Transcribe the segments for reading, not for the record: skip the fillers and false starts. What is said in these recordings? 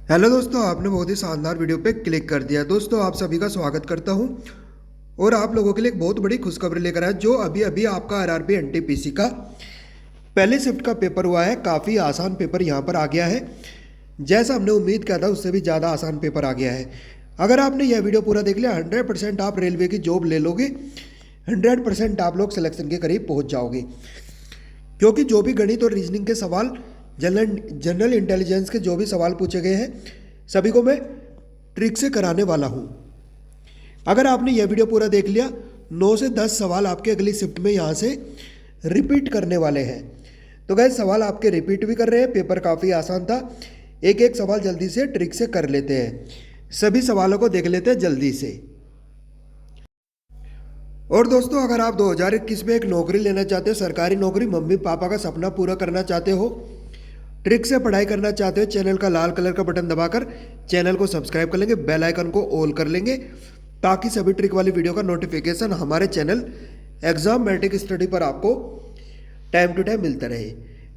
Hello दोस्तों, आपने बहुत ही शानदार वीडियो पे क्लिक कर दिया। दोस्तों, आप सभी का स्वागत करता हूं और आप लोगों के लिए एक बहुत बड़ी खुशखबरी लेकर आया। जो अभी अभी आपका आरआरबी एनटीपीसी का पहले शिफ्ट का पेपर हुआ है। काफ़ी आसान पेपर यहां पर आ गया है। जैसा हमने उम्मीद किया था उससे भी ज़्यादा आसान पेपर आ गया है। अगर आपने यह वीडियो पूरा देख लिया 100% आप रेलवे की जॉब ले लोगे। 100% आप लोग सिलेक्शन के करीब पहुँच जाओगे, क्योंकि जो भी गणित और रीजनिंग के सवाल, जनरल इंटेलिजेंस के जो भी सवाल पूछे गए हैं सभी को मैं ट्रिक से कराने वाला हूं। अगर आपने यह वीडियो पूरा देख लिया, 9 से 10 सवाल आपके अगली शिफ्ट में यहां से रिपीट करने वाले हैं। तो गैस सवाल आपके रिपीट भी कर रहे हैं। पेपर काफ़ी आसान था। एक एक सवाल जल्दी से ट्रिक से कर लेते हैं। सभी सवालों को देख लेते हैं जल्दी से। और दोस्तों, अगर आप 2021 में एक नौकरी लेना चाहते हो, सरकारी नौकरी, मम्मी पापा का सपना पूरा करना चाहते हो, ट्रिक से पढ़ाई करना चाहते हो, चैनल का लाल कलर का बटन दबाकर चैनल को सब्सक्राइब कर लेंगे, बेल आइकन को ऑल कर लेंगे, ताकि सभी ट्रिक वाली वीडियो का नोटिफिकेशन हमारे चैनल एग्जाम मैट्रिक स्टडी पर आपको टाइम टू टाइम मिलता रहे।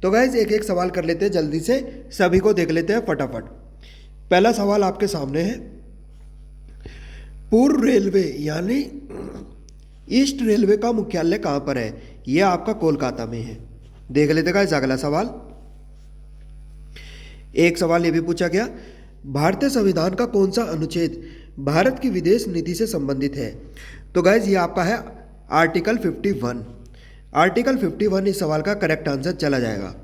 तो गाइज एक एक सवाल कर लेते हैं जल्दी से, सभी को देख लेते हैं फटाफट। पहला सवाल आपके सामने है, पूर्व रेलवे यानी ईस्ट रेलवे का मुख्यालय कहाँ पर है? यह आपका कोलकाता में है। देख लेते गाइज अगला सवाल। एक सवाल ये भी पूछा गया, भारतीय संविधान का कौन सा अनुच्छेद भारत की विदेश नीति से संबंधित है? तो गाइज ये आपका है आर्टिकल 51। आर्टिकल 51 इस सवाल का करेक्ट आंसर चला जाएगा।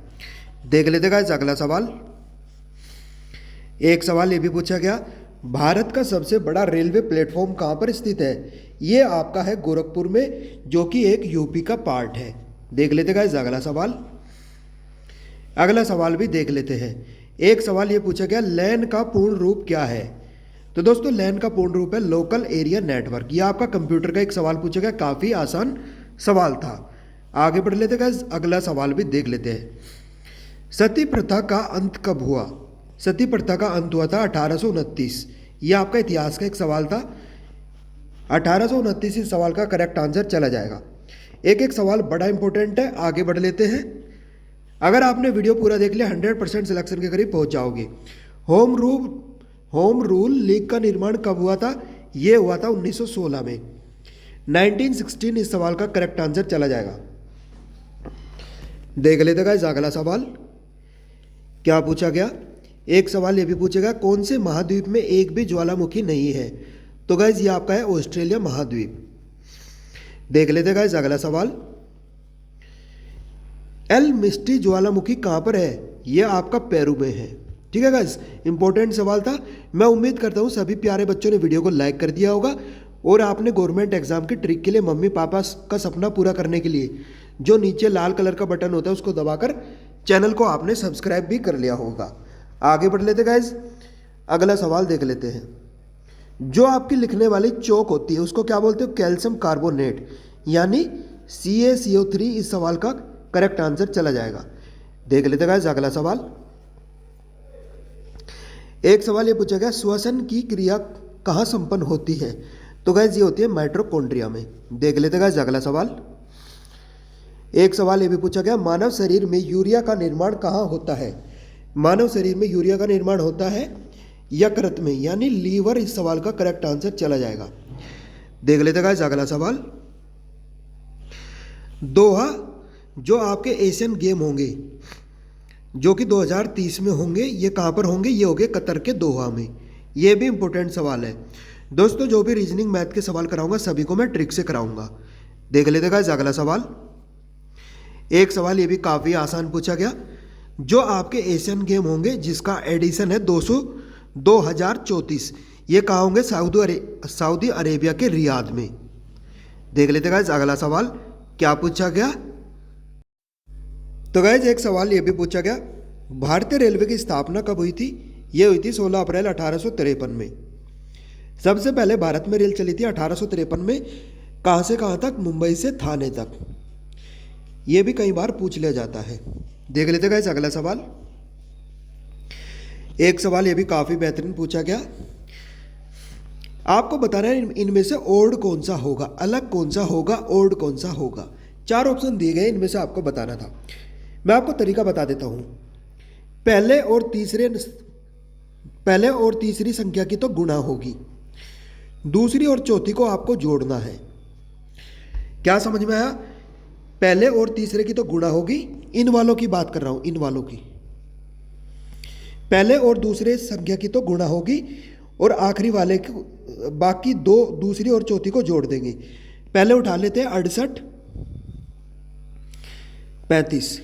देख लेते गाइज अगला सवाल। एक सवाल ये भी पूछा गया, भारत का सबसे बड़ा रेलवे प्लेटफॉर्म कहाँ पर स्थित है? ये आपका है गोरखपुर में, जो कि एक यूपी का पार्ट है। देख लेते गाइज अगला सवाल। अगला सवाल भी देख लेते हैं। एक सवाल ये पूछा गया, लैन का पूर्ण रूप क्या है? तो दोस्तों लैन का पूर्ण रूप है लोकल एरिया नेटवर्क। ये आपका कंप्यूटर का एक सवाल पूछा गया, काफ़ी आसान सवाल था। आगे बढ़ लेते गाइज, अगला सवाल भी देख लेते हैं। सती प्रथा का अंत कब हुआ? सती प्रथा का अंत हुआ था 1829। यह आपका इतिहास का एक सवाल था। 1829 इस सवाल का करेक्ट आंसर चला जाएगा। एक एक सवाल बड़ा इंपॉर्टेंट है, आगे बढ़ लेते हैं। अगर आपने वीडियो पूरा देख लिया 100% सिलेक्शन के करीब पहुंच जाओगे। होम रूल लीग का निर्माण कब हुआ था? यह हुआ था 1916 में। 1916 इस सवाल का करेक्ट आंसर चला जाएगा। देख लेते गाइस अगला सवाल क्या पूछा गया। एक सवाल यह भी पूछेगा, कौन से महाद्वीप में एक भी ज्वालामुखी नहीं है? तो गाइस ये आपका है ऑस्ट्रेलिया महाद्वीप। देख लेते गाइस अगला सवाल। एल मिस्टी ज्वालामुखी कहाँ पर है? यह आपका पेरू में है। ठीक है गाइस, इंपॉर्टेंट सवाल था। मैं उम्मीद करता हूँ सभी प्यारे बच्चों ने वीडियो को लाइक कर दिया होगा और आपने गवर्नमेंट एग्जाम की ट्रिक के लिए, मम्मी पापा का सपना पूरा करने के लिए जो नीचे लाल कलर का बटन होता है उसको दबाकर चैनल को आपने सब्सक्राइब भी कर लिया होगा। आगे बढ़ लेते गाइस, अगला सवाल देख लेते हैं। जो आपकी लिखने वाली चौक होती है उसको क्या बोलते हो? कैल्शियम कार्बोनेट यानी CaCO3 इस सवाल का करेक्ट आंसर चला जाएगा। देख लेते गाइस अगला सवाल। एक सवाल ये पूछा गया, श्वसन की क्रिया कहाँ संपन्न होती है? तो गाइस ये होती है माइटोकॉन्ड्रिया में। देख लेते गाइस अगला सवाल। एक सवाल ये भी पूछा गया, मानव शरीर में यूरिया का निर्माण कहाँ होता है? मानव शरीर में यूरिया का निर्माण होता है यकृत में यानी लीवर। इस सवाल का करेक्ट आंसर चला जाएगा। देख लेते गाइस अगला सवाल। दोहा जो आपके एशियन गेम होंगे जो कि 2030 में होंगे, ये कहाँ पर होंगे? ये होंगे कतर के दोहा में। ये भी इंपॉर्टेंट सवाल है दोस्तों। जो भी रीजनिंग मैथ के सवाल कराऊंगा सभी को मैं ट्रिक से कराऊंगा। देख लेते गाइस अगला सवाल। एक सवाल ये भी काफ़ी आसान पूछा गया, जो आपके एशियन गेम होंगे जिसका एडिशन है 2034, ये कहाँ होंगे? सऊदी अरेबिया के रियाद में। देख लेते गाइस अगला सवाल क्या पूछा गया। तो गाइस एक सवाल ये भी पूछा गया, भारतीय रेलवे की स्थापना कब हुई थी? ये हुई थी 16 अप्रैल 1853 में। सबसे पहले भारत में रेल चली थी 1853 में। कहाँ से कहाँ तक? मुंबई से थाने तक। ये भी कई बार पूछ लिया जाता है। देख लेते गाइस अगला सवाल। एक सवाल ये भी काफ़ी बेहतरीन पूछा गया, आपको बताना है इनमें से ओड कौन सा होगा, अलग कौन सा होगा, ओड कौन सा होगा। 4 ऑप्शन दिए गए, इनमें से आपको बताना था। मैं आपको तरीका बता देता हूँ। पहले और तीसरे पहले और तीसरी संख्या की तो गुणा होगी, दूसरी और चौथी को आपको जोड़ना है। क्या समझ में आया? पहले और तीसरे की तो गुणा होगी, इन वालों की बात कर रहा हूं, इन वालों की। पहले और दूसरे संख्या की तो गुणा होगी और आखिरी वाले को, बाकी दो दूसरी और चौथी को जोड़ देंगे। पहले उठा लेते हैं 68 35,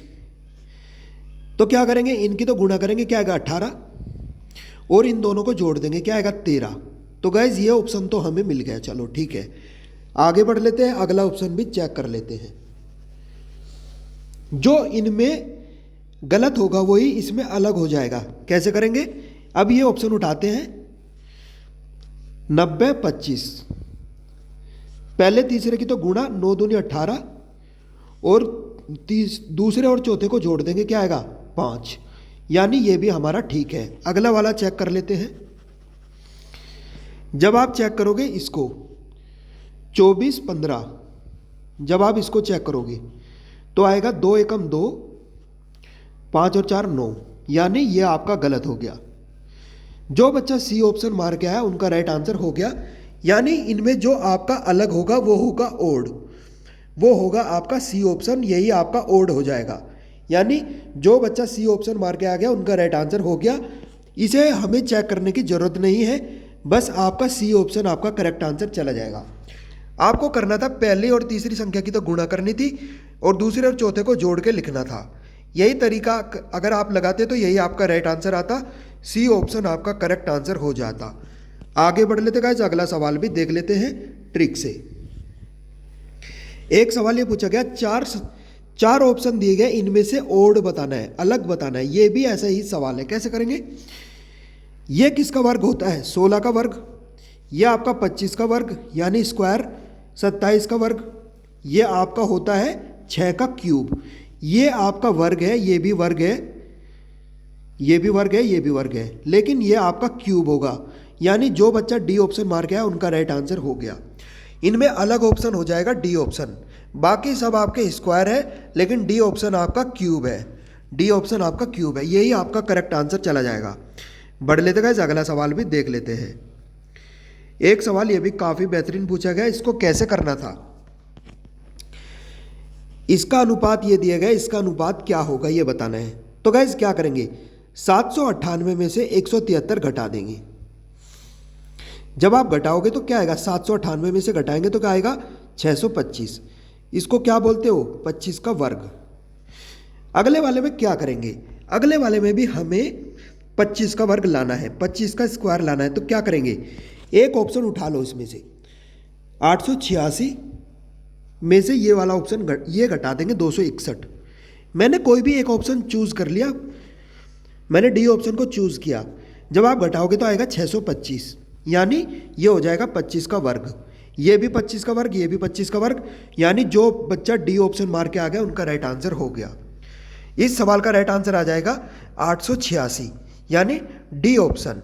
तो क्या करेंगे, इनकी तो गुणा करेंगे, क्या आएगा 18, और इन दोनों को जोड़ देंगे, क्या आएगा 13। तो गाइज ये ऑप्शन तो हमें मिल गया, चलो ठीक है। आगे बढ़ लेते हैं, अगला ऑप्शन भी चेक कर लेते हैं। जो इनमें गलत होगा वही इसमें अलग हो जाएगा। कैसे करेंगे? अब ये ऑप्शन उठाते हैं 90 25, पहले तीसरे की तो गुणा, 9 दूनी 18, और दूसरे और चौथे को जोड़ देंगे, क्या आएगा 5, यानी ये भी हमारा ठीक है। अगला वाला चेक कर लेते हैं। जब आप चेक करोगे इसको 24 15, जब आप इसको चेक करोगे तो आएगा 2 एकम 2, 5 और 4 9, यानी ये आपका गलत हो गया। जो बच्चा सी ऑप्शन मार के आया उनका राइट आंसर हो गया, यानी इनमें जो आपका अलग होगा वो होगा ओड, वो होगा आपका सी ऑप्शन, यही आपका ओड हो जाएगा। यानी जो बच्चा सी ऑप्शन मार के आ गया उनका राइट आंसर हो गया। इसे हमें चेक करने की ज़रूरत नहीं है, बस आपका सी ऑप्शन आपका करेक्ट आंसर चला जाएगा। आपको करना था पहली और तीसरी संख्या की तो गुणा करनी थी और दूसरे और चौथे को जोड़ के लिखना था। यही तरीका अगर आप लगाते तो यही आपका राइट आंसर आता, सी ऑप्शन आपका करेक्ट आंसर हो जाता। आगे बढ़ लेते गाइस, अगला सवाल भी देख लेते हैं ट्रिक से। एक सवाल ये पूछा गया, चार ऑप्शन दिए गए, इनमें से ओड बताना है, अलग बताना है। ये भी ऐसा ही सवाल है, कैसे करेंगे? ये किसका वर्ग होता है? 16 का वर्ग। ये आपका 25 का वर्ग यानी स्क्वायर, 27 का वर्ग। ये आपका होता है 6 का क्यूब। ये आपका वर्ग है, ये भी वर्ग है, ये भी वर्ग है, ये भी वर्ग है, लेकिन ये आपका क्यूब होगा। यानी जो बच्चा डी ऑप्शन मार गया उनका राइट आंसर हो गया। इनमें अलग ऑप्शन हो जाएगा डी ऑप्शन, बाकी सब आपके स्क्वायर है, लेकिन डी ऑप्शन आपका क्यूब है, डी ऑप्शन आपका क्यूब है, यही आपका करेक्ट आंसर चला जाएगा। बढ़ लेते गए, अगला सवाल भी देख लेते हैं। एक सवाल ये भी काफ़ी बेहतरीन पूछा गया, इसको कैसे करना था। इसका अनुपात ये दिया गया, इसका अनुपात क्या होगा ये बताना है। तो गाइस क्या करेंगे, 798 में से 173 घटा देंगे। जब आप घटाओगे तो क्या आएगा, 798 में से घटाएंगे तो क्या आएगा 625। इसको क्या बोलते हो, 25 का वर्ग। अगले वाले में क्या करेंगे, अगले वाले में भी हमें 25 का वर्ग लाना है, 25 का स्क्वायर लाना है। तो क्या करेंगे, एक ऑप्शन उठा लो इसमें से, 886 में से ये वाला ऑप्शन ये घटा देंगे 261। मैंने कोई भी एक ऑप्शन चूज कर लिया, मैंने डी ऑप्शन को चूज किया। जब आप घटाओगे तो आएगा 625, यानी ये हो जाएगा 25 का वर्ग। ये भी 25 का वर्ग, ये भी 25 का वर्ग, यानी जो बच्चा डी ऑप्शन मार के आ गया उनका राइट आंसर हो गया। इस सवाल का राइट आंसर आ जाएगा 886, यानी डी ऑप्शन।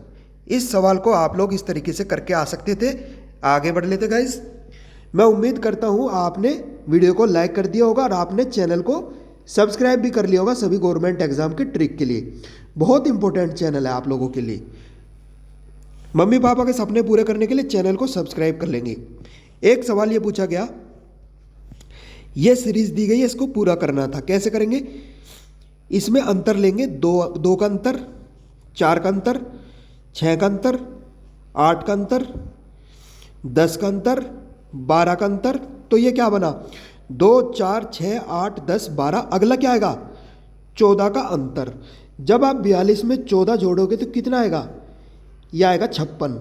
इस सवाल को आप लोग इस तरीके से करके आ सकते थे। आगे बढ़ लेते गाइस। मैं उम्मीद करता हूँ आपने वीडियो को लाइक कर दिया होगा और आपने चैनल को सब्सक्राइब भी कर लिया होगा सभी गवर्नमेंट एग्जाम के ट्रिक के लिए। बहुत इंपॉर्टेंट चैनल है आप लोगों के लिए। मम्मी पापा के सपने पूरे करने के लिए चैनल को सब्सक्राइब कर लेंगे। एक सवाल ये पूछा गया, ये सीरीज दी गई है, इसको पूरा करना था। कैसे करेंगे, इसमें अंतर लेंगे, दो का अंतर, 4 का अंतर, 6 का अंतर, 8 का अंतर, 10 का अंतर, 12 का अंतर। तो ये क्या बना, 2 4 6 8 10 12। अगला क्या आएगा, 14 का अंतर। जब आप 42 में 14 जोड़ोगे तो कितना आएगा, यह आएगा 56।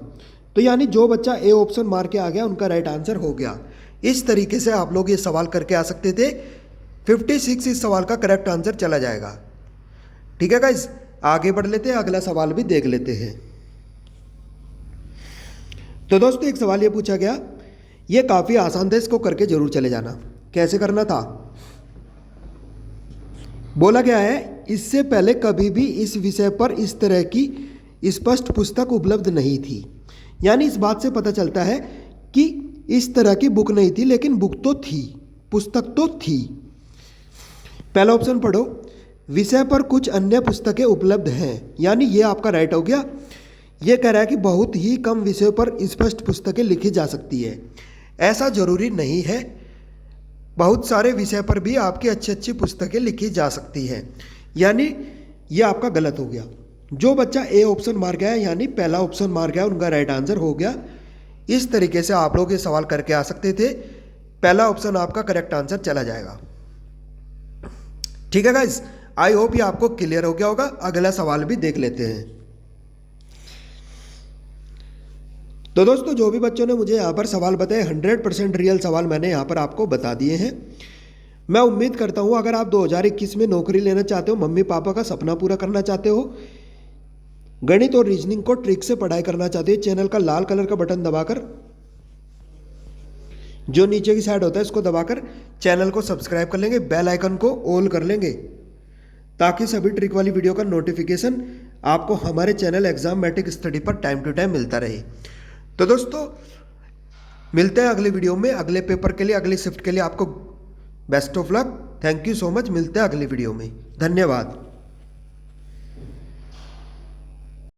तो यानी जो बच्चा ए ऑप्शन मार के आ गया उनका राइट आंसर हो गया। इस तरीके से आप लोग ये सवाल करके आ सकते थे। 56 इस सवाल का करेक्ट आंसर चला जाएगा। ठीक है गाइस, आगे बढ़ लेते हैं, अगला सवाल भी देख लेते हैं। तो दोस्तों एक सवाल ये पूछा गया, ये काफ़ी आसान था, इसको करके जरूर चले जाना। कैसे करना था, बोला गया है इससे पहले कभी भी इस विषय पर इस तरह की स्पष्ट पुस्तक उपलब्ध नहीं थी। यानी इस बात से पता चलता है कि इस तरह की बुक नहीं थी, लेकिन बुक तो थी, पुस्तक तो थी। पहला ऑप्शन पढ़ो, विषय पर कुछ अन्य पुस्तकें उपलब्ध हैं। यानी ये आपका राइट हो गया। ये कह रहा है कि बहुत ही कम विषयों पर स्पष्ट पुस्तकें लिखी जा सकती है। ऐसा जरूरी नहीं है, बहुत सारे विषय पर भी आपकी अच्छी अच्छी पुस्तकें लिखी जा सकती हैं। यानी ये आपका गलत हो गया। जो बच्चा ए ऑप्शन मार गया है, यानी पहला ऑप्शन मार गया, उनका राइट आंसर हो गया। इस तरीके से आप लोग ये सवाल करके आ सकते थे। पहला ऑप्शन आपका करेक्ट आंसर चला जाएगा। ठीक है गाइस, आई होप ये आपको क्लियर हो गया होगा। अगला सवाल भी देख लेते हैं। तो दोस्तों, जो भी बच्चों ने मुझे यहाँ पर सवाल बताए 100% रियल सवाल मैंने यहाँ पर आपको बता दिए हैं। मैं उम्मीद करता हूँ अगर आप 2021 में नौकरी लेना चाहते हो, मम्मी पापा का सपना पूरा करना चाहते हो, गणित और रीजनिंग को ट्रिक से पढ़ाई करना चाहते हो, चैनल का लाल कलर का बटन दबाकर, जो नीचे की साइड होता है, इसको दबाकर चैनल को सब्सक्राइब कर लेंगे, बेल आइकन को ऑल कर लेंगे, ताकि सभी ट्रिक वाली वीडियो का नोटिफिकेशन आपको हमारे चैनल एग्जामेटिक स्टडी पर टाइम टू टाइम मिलता रहे। तो दोस्तों, मिलते हैं अगले वीडियो में, अगले पेपर के लिए, अगली शिफ्ट के लिए। आपको best of luck. Thank you so much. मिलते हैं अगली वीडियो में। धन्यवाद।